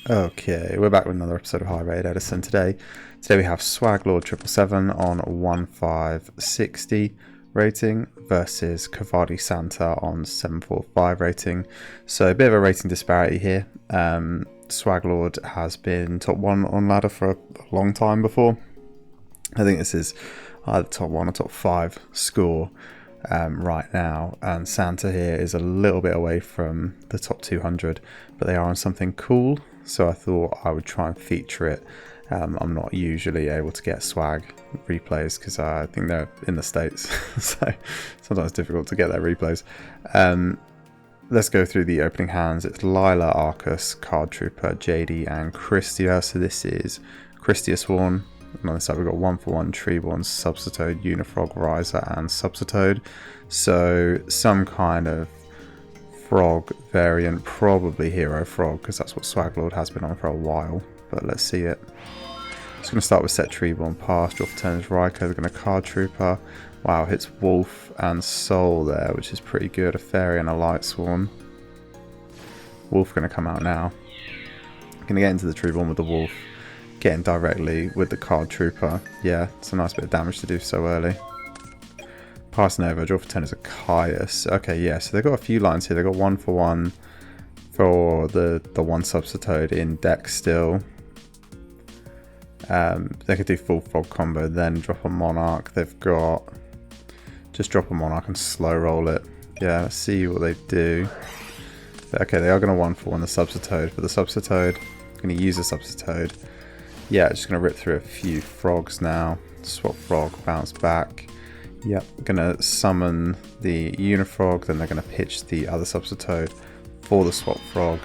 Okay, we're back with another episode of High Rated Edison today. Today we have Swaglord 777 on 1560 rating versus Cavalli Santa on 745 rating. So a bit of a rating disparity here. Swaglord has been top 1 on ladder for a long time before. I think this is either top 1 or top 5 score right now, and Santa here is a little bit away from the top 200, but they are on something cool, so I thought I would try and feature it. I'm not usually able to get swag replays because I think they're in the States, so sometimes it's difficult to get their replays. Let's go through the opening hands. It's Lila, Arcus, Card Trooper, JD and Kristya. So this is Kristya-Sworn. On the side we've got 1-for-1 Treeborn, Substitoad, Unifrog, Riser and Substitoad. So some kind of frog variant, probably Hero Frog, because that's what Swaglord has been on for a while. But let's see it. Just going to start with set Treeborn pass. Draw for turn is Riker. They're going to Card Trooper. Wow, hits Wolf and Soul there, which is pretty good. A Fairy and a Light Sworn. Wolf going to come out now. Going to get into the Treeborn with the Wolf. Getting directly with the Card Trooper. Yeah, it's a nice bit of damage to do so early. Passing over, draw for 10 is a Caius. Okay, yeah, so they've got a few lines here. They've got 1-for-1 for the one Substitoad in deck still. They could do full frog combo, then drop a Monarch. They've got just drop a Monarch and slow roll it. Yeah, let's see what they do. Okay, they are going to 1-for-1 the Substitoad, but the Substitoad, going to use the Substitoad. Yeah, just going to rip through a few frogs now. Swap frog, bounce back. Yep, going to summon the Unifrog. Then they're going to pitch the other Substitoad for the swap frog.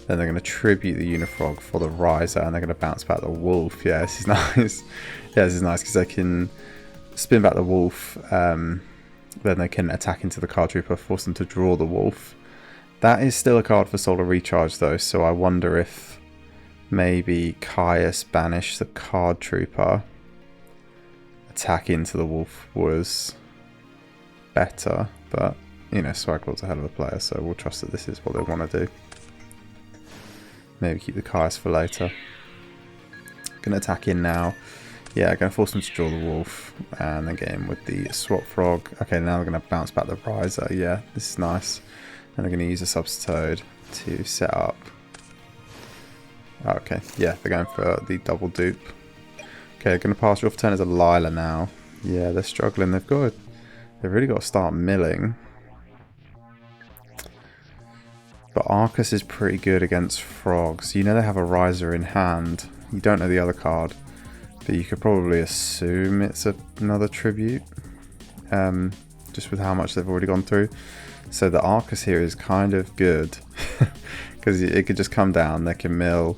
Then they're going to tribute the Unifrog for the Riser. And they're going to bounce back the Wolf. Yeah, this is nice. Yeah, this is nice because they can spin back the Wolf. Then they can attack into the Card Trooper, force them to draw the Wolf. That is still a card for Solar Recharge though. So I wonder if maybe Caius banish the Card Trooper, attack into the Wolf was better, but you know, Swaglord's a hell of a player, so we'll trust that this is what they want to do. Maybe keep the Caius for later. Gonna attack in now. Yeah, gonna force them to draw the Wolf and then get in with the Swap Frog. Okay, now they're gonna bounce back the Riser. Yeah, this is nice. And they're gonna use a Substitoad to set up. Okay, yeah, they're going for the double dupe. Okay, they're going to pass. Your turn as a Lila now. Yeah, they're struggling. They've really got to start milling. But Arcus is pretty good against frogs. You know they have a Riser in hand. You don't know the other card, but you could probably assume it's another tribute. Just with how much they've already gone through. So the Arcus here is kind of good. Because it could just come down, they can mill,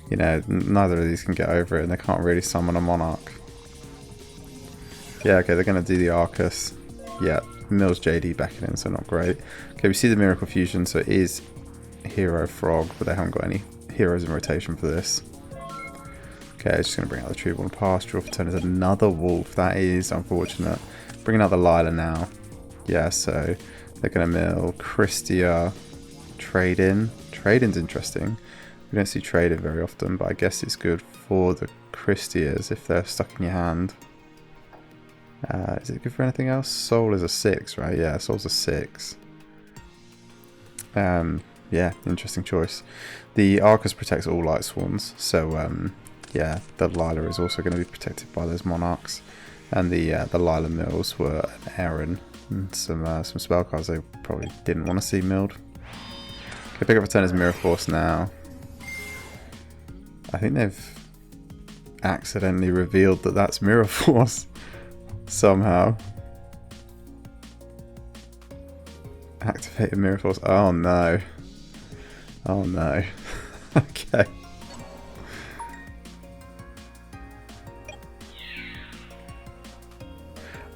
you know, neither of these can get over it, and they can't really summon a Monarch. Yeah, okay, they're going to do the Arcus. Yeah, mills JD back in, so not great. Okay, we see the Miracle Fusion, so it is Hero Frog, but they haven't got any heroes in rotation for this. Okay, just going to bring out the Treeborn pass. Draw for turn is another Wolf. That is unfortunate. Bringing out the Lila now. Yeah, so they're going to mill Kristya, trade in. Trade-in's interesting. We don't see trade-in very often, but I guess it's good for the Kristyas if they're stuck in your hand. Is it good for anything else? Soul is a 6, right? Yeah, Soul's a 6. Yeah, interesting choice. The Arcus protects all Light Swans, so yeah, the Lila is also going to be protected by those Monarchs. And the Lila mills were an Aaron and some spell cards they probably didn't want to see milled. Okay, pick up a turn as Mirror Force now. I think they've accidentally revealed that that's Mirror Force somehow. Activated Mirror Force. Oh no. Oh no. Okay.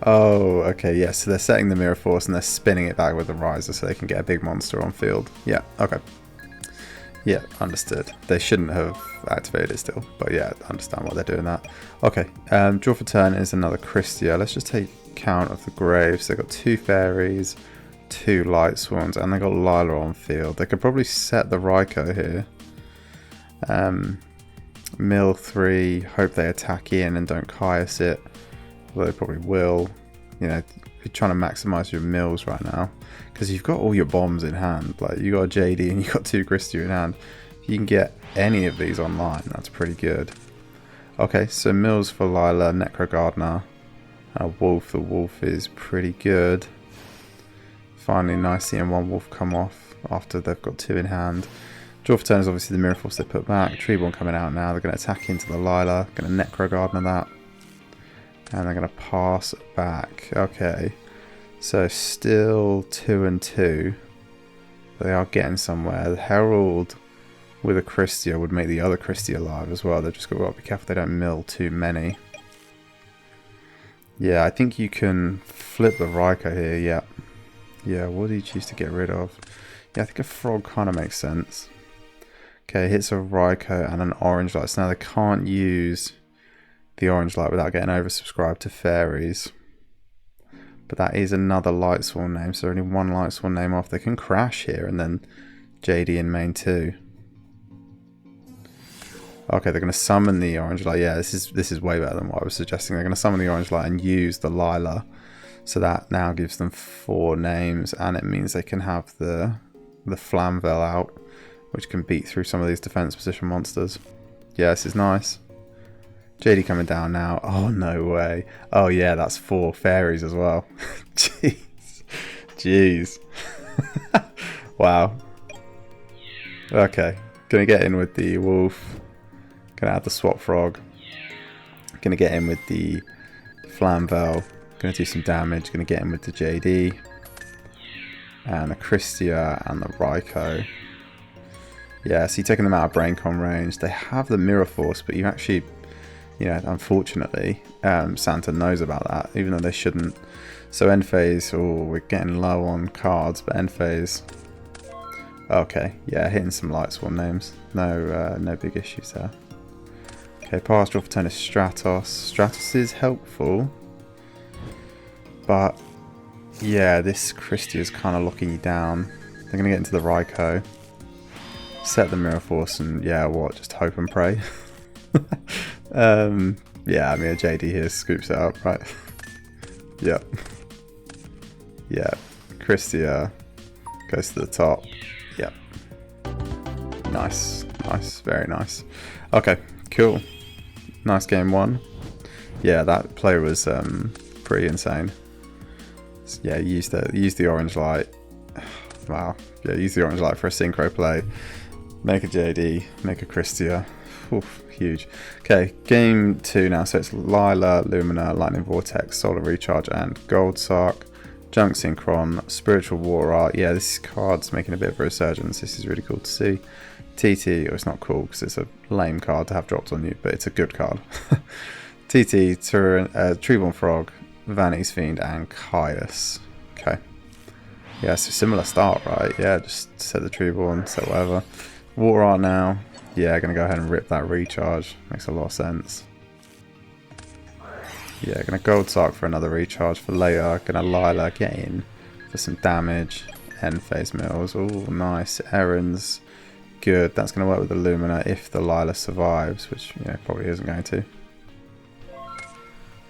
Oh, okay, yeah, so they're setting the Mirror Force and they're spinning it back with the Riser so they can get a big monster on field. Yeah, okay. Yeah, understood. They shouldn't have activated it still, but yeah, I understand why they're doing that. Okay, draw for turn is another Kristya. Let's just take count of the graves. They've got 2 fairies, 2 light swans, and they've got Lila on field. They could probably set the Raikou here. Mill 3, hope they attack in and don't Caius it. Well, they probably will. You know, you're trying to maximise your mills right now. Because you've got all your bombs in hand. Like, you got a JD and you got 2 Kristya in hand. If you can get any of these online, that's pretty good. Okay, so mills for Lila, Necro Gardener. Wolf, the wolf is pretty good. Finally, nice seeing 1 wolf come off after they've got 2 in hand. Draw for turn is obviously the Mirror Force they put back. Treeborn coming out now. They're going to attack into the Lila. Going to Necro Gardener that. And they're going to pass back. Okay. So still 2 and 2. They are getting somewhere. The Herald with a Kristya would make the other Kristya alive as well. They've just got to be careful they don't mill too many. Yeah, I think you can flip the Raikou here. Yeah. Yeah, what do you choose to get rid of? Yeah, I think a frog kind of makes sense. Okay, hits a Raikou and an orange light. So now they can't use the orange light without getting oversubscribed to fairies. But that is another Lightsworn name, so only 1 Lightsworn name off. They can crash here and then JD in main 2. Okay, they're going to summon the orange light. Yeah, this is way better than what I was suggesting. They're going to summon the orange light and use the Lila. So that now gives them 4 names, and it means they can have the Flamvel out, which can beat through some of these defense position monsters. Yeah, this is nice. JD coming down now. Oh, no way. Oh, yeah, that's 4 fairies as well. Jeez. Jeez. Wow. Okay. Gonna get in with the wolf. Gonna add the swap frog. Gonna get in with the Flamvel. Gonna do some damage. Gonna get in with the JD. And the Kristya and the Raikou. Yeah, so you're taking them out of Braincon range. They have the Mirror Force, but you actually, you know, unfortunately, Santa knows about that, even though they shouldn't. So end phase, oh, we're getting low on cards, but end phase. Okay, yeah, hitting some Lightsworn names. No big issues there. Okay, pass draw for turn is Stratos. Stratos is helpful, but yeah, this Kristya is kind of locking you down. They're going to get into the Raikou. Set the Mirror Force and yeah, what? Just hope and pray. Yeah, I mean a JD here scoops it up, right? Yep. Yeah, Kristya goes to the top. Yep. Nice, nice, very nice. Okay, cool. Nice game 1. Yeah, that play was pretty insane. Yeah, use the orange light. Wow. Yeah, use the orange light for a synchro play. Make a JD, make a Kristya. Oof, huge. Okay, game 2 now. So it's Lila, Lumina, Lightning Vortex, Solar Recharge, and Gold Sark. Junk Synchron, Spiritual War Art. Yeah, this card's making a bit of a resurgence. This is really cool to see. TT, or it's not cool because it's a lame card to have dropped on you, but it's a good card. TT, Treeborn Frog, Vanity's Fiend, and Caius. Okay. Yeah, so similar start, right? Yeah, just set the Treeborn, set whatever. Water Art now. Yeah, gonna go ahead and rip that recharge. Makes a lot of sense. Yeah, gonna Gold Sark for another recharge for later. Gonna Lila get in for some damage. End phase mills. Oh, nice. Errands. Good. That's gonna work with the Lumina if the Lila survives, which probably isn't going to.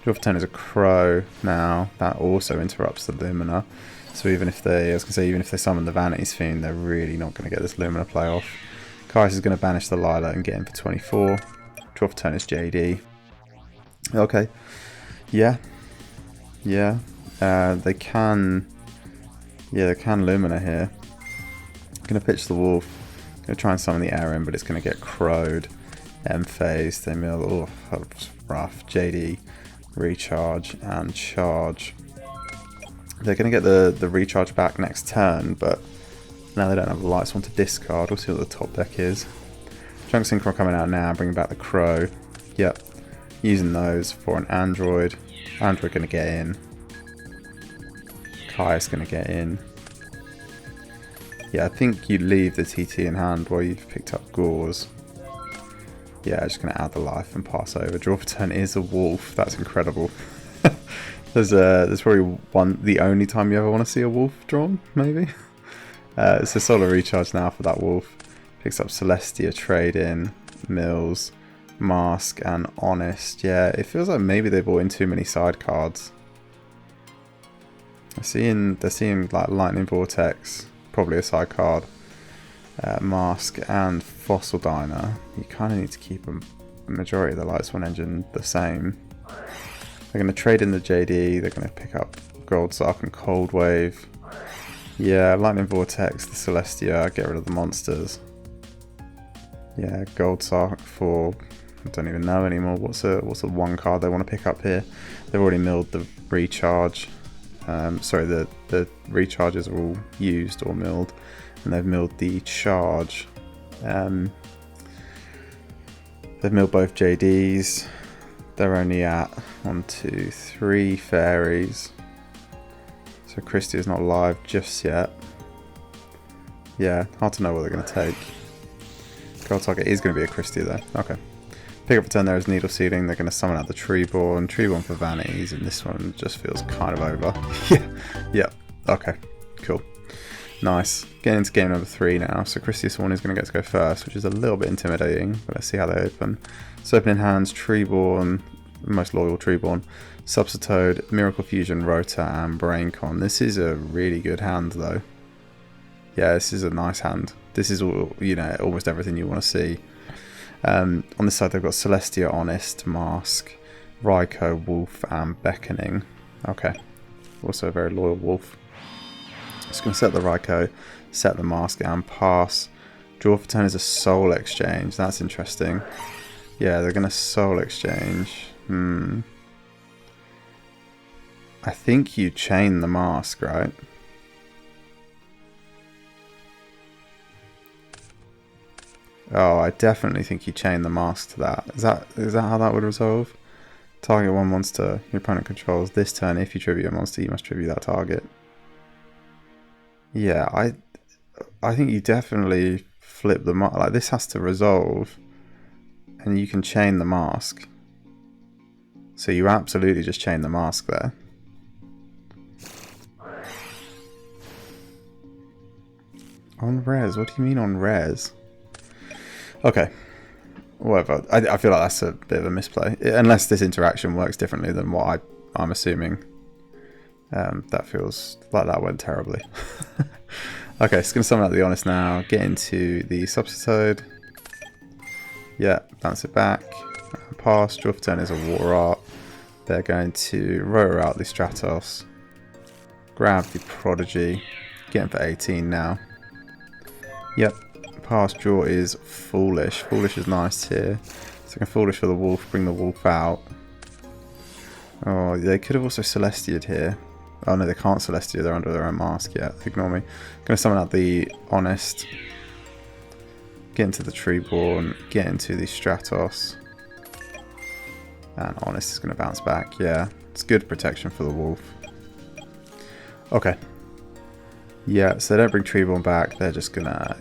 Draw for turn is a Crow now. That also interrupts the Lumina. So even if they, even if they summon the Vanity's Fiend, they're really not going to get this Lumina play off. Caius is going to banish the Lila and get in for 24. Draw for turn is JD. Okay. Yeah. Yeah. They can Lumina here. Going to pitch the Wolf. Going to try and summon the air in, but it's going to get crowed. M phase. They mill. Oh, that's rough. JD. Recharge and charge. They're going to get the recharge back next turn, but now they don't have the Lightsworn to discard. We'll see what the top deck is. Junk Synchron coming out now, bringing back the Crow. Yep, using those for an Android. Android going to get in. Caius going to get in. Yeah, I think you leave the TT in hand while you've picked up Gauze. Yeah, just going to add the life and pass over. Draw for turn is a Wolf. That's incredible. There's probably the only time you ever want to see a Wolf drawn, maybe. It's a Solar Recharge now for that Wolf. Picks up Celestia, Trade-In, Mills, Mask, and Honest. Yeah, it feels like maybe they brought in too many side cards. They're seeing like Lightning Vortex, probably a side card. Mask and Fossil Diner. You kind of need to keep a majority of the Light Swan engine the same. They're going to trade in the JD. They're going to pick up Gold Sark and Cold Wave. Yeah, Lightning Vortex, the Celestia, get rid of the monsters. Yeah, Gold Sark for, I don't even know anymore. What's the one card they want to pick up here? They've already milled the recharge. Sorry, the recharges are all used or milled, and they've milled the charge. They've milled both JDs. They're only at 1, 2, 3 fairies. So Kristya is not live just yet. Yeah, hard to know what they're going to take. Gold target is going to be a Kristya though. Okay. Pick up a turn there is Needle Seeding. They're going to summon out the Treeborn. Treeborn for Vanities, and this one just feels kind of over. Yeah. Okay. Cool. Nice. Getting into game number 3 now. So Kristya-Sworn is going to get to go first, which is a little bit intimidating, but let's see how they open. So opening hands, Treeborn, most loyal Treeborn, Substitoad, Miracle Fusion, Rota, and Braincon. This is a really good hand though. Yeah, this is a nice hand. This is all, you know, almost everything you want to see. On this side they've got Celestia, Honest, Mask, Raikou, Wolf, and Beckoning. Okay. Also a very loyal Wolf. Just going to set the Raikou, set the Mask, and pass. Draw for turn is a Soul Exchange. That's interesting. Yeah, they're going to Soul Exchange. I think you chain the Mask, right? Oh, I definitely think you chain the Mask to that. Is that how that would resolve? Target one monster your opponent controls this turn. If you tribute a monster, you must tribute that target. Yeah, I think you definitely flip the Mask. Like, this has to resolve, and you can chain the Mask. So you absolutely just chain the Mask there. On res? What do you mean on res? Okay, whatever. I feel like that's a bit of a misplay. Unless this interaction works differently than what I'm assuming. That feels like that went terribly. Okay, so going to summon out the Honest now. Get into the Substitoad. Yeah, bounce it back. Pass. Draw for turn is a Water Art. They're going to rotor out the Stratos. Grab the Prodigy. Get him for 18 now. Yep. Pass. Draw is Foolish. Foolish is nice here. So I can Foolish for the Wolf. Bring the Wolf out. Oh, they could have also Celestia'd here. Oh no, they can't Celestia, they're under their own mask. Yeah, ignore me. Gonna summon out the Honest. Get into the Treeborn. Get into the Stratos. And Honest is gonna bounce back. Yeah, it's good protection for the Wolf. Okay. Yeah, so they don't bring Treeborn back. They're just gonna...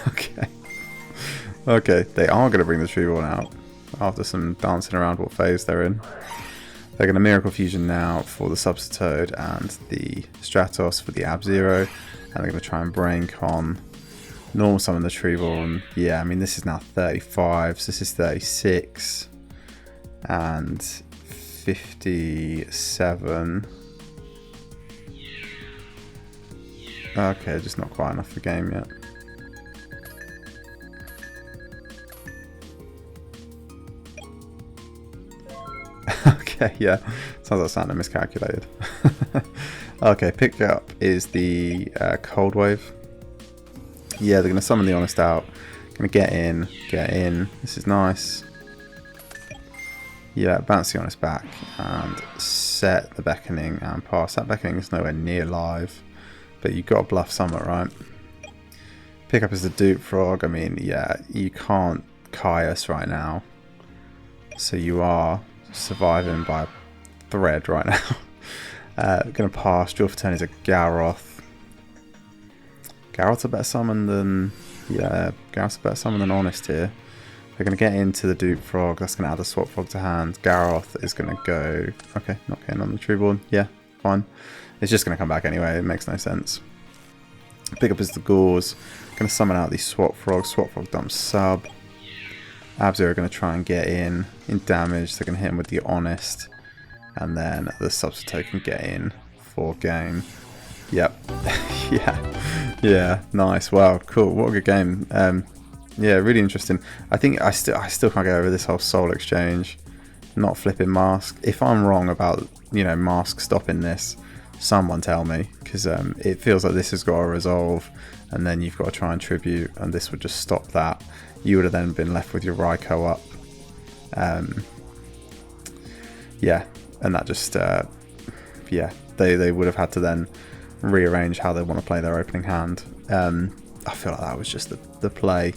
Okay. Okay, they are gonna bring the Treeborn out. After some dancing around what phase they're in. They're going to Miracle Fusion now for the Substitoad and the Stratos for the Ab-Zero. And they're going to try and Braincon. Normal summon the Treeborn. Yeah, I mean, this is now 35. So this is 36. And 57. Okay, just not quite enough for game yet. Okay, yeah, sounds like something miscalculated. Okay, picked up is the Cold Wave. Yeah, they're going to summon the Honest out. Going to get in. This is nice. Yeah, bounce the Honest back and set the Beckoning and pass. That Beckoning is nowhere near live, but you've got to bluff Summit, right? Pick up is the Dupe Frog. I mean, yeah, you can't Caius right now, so you are surviving by a thread right now. Gonna pass. Draw for turn is a Garroth. Garroth's a better summon than... Yeah, Garroth's a better summon than Honest here. They're gonna get into the Dupe Frog. That's gonna add the Swap Frog to hand. Garroth is gonna go... Okay, not getting on the Treeborn. Yeah, fine. It's just gonna come back anyway. It makes no sense. Pick up is the Gauze. Going to summon out these Swap Frogs. Swap Frog dumps sub. Abzu are going to try and get in damage. They're going to hit him with the Honest. And then the Substitute can get in for game. Yep. yeah, nice. Wow, cool. What a good game. Yeah, really interesting. I think I still can't get over this whole soul exchange, not flipping Mask. If I'm wrong about, you know, Mask stopping this, someone tell me, because it feels like this has got to resolve, and then you've got to try and tribute, and this would just stop that. You would have then been left with your Raikou up. Yeah, and that just yeah, they would have had to then rearrange how they want to play their opening hand. I feel like that was just the play.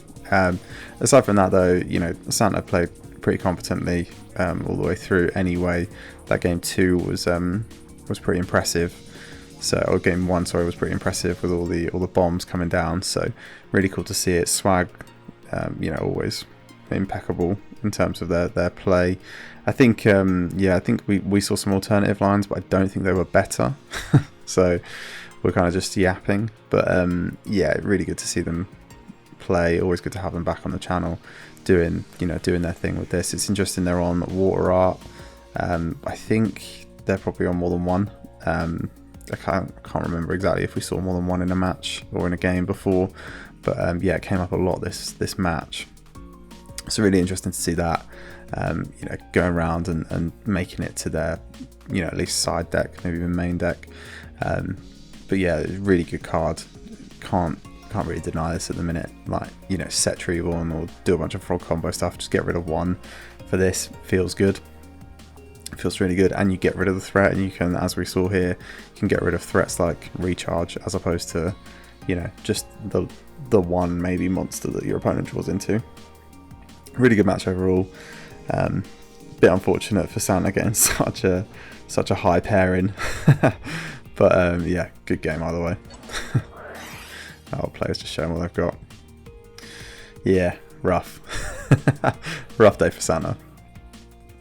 Aside from that, though, you know, Santa played pretty competently all the way through. Anyway, that game 2 was pretty impressive. So, or game 1, sorry, was pretty impressive with all the bombs coming down. So, really cool to see it. Swag, you know, always impeccable in terms of their play. I think, yeah, I think we saw some alternative lines, but I don't think they were better. So, we're kind of just yapping. But yeah, really good to see them play. Always good to have them back on the channel doing their thing with this. It's interesting they're on Water Art. I think they're probably on more than one. I can't remember exactly if we saw more than one in a match or in a game before, but yeah, it came up a lot this match. So really interesting to see that, you know, going around and making it to their, you know, at least side deck, maybe even main deck. But yeah, really good card. Can't really deny this at the minute. Like, you know, set Treeborn or do a bunch of frog combo stuff. Just get rid of one for this. Feels good. Feels really good, and you get rid of the threat, and you can, as we saw here, you can get rid of threats like recharge, as opposed to, you know, just the one maybe monster that your opponent draws into. Really good match overall. Bit unfortunate for Santa getting such a high pairing, but yeah, good game either way. Our players just showing what they've got. Yeah, rough. Rough day for Santa.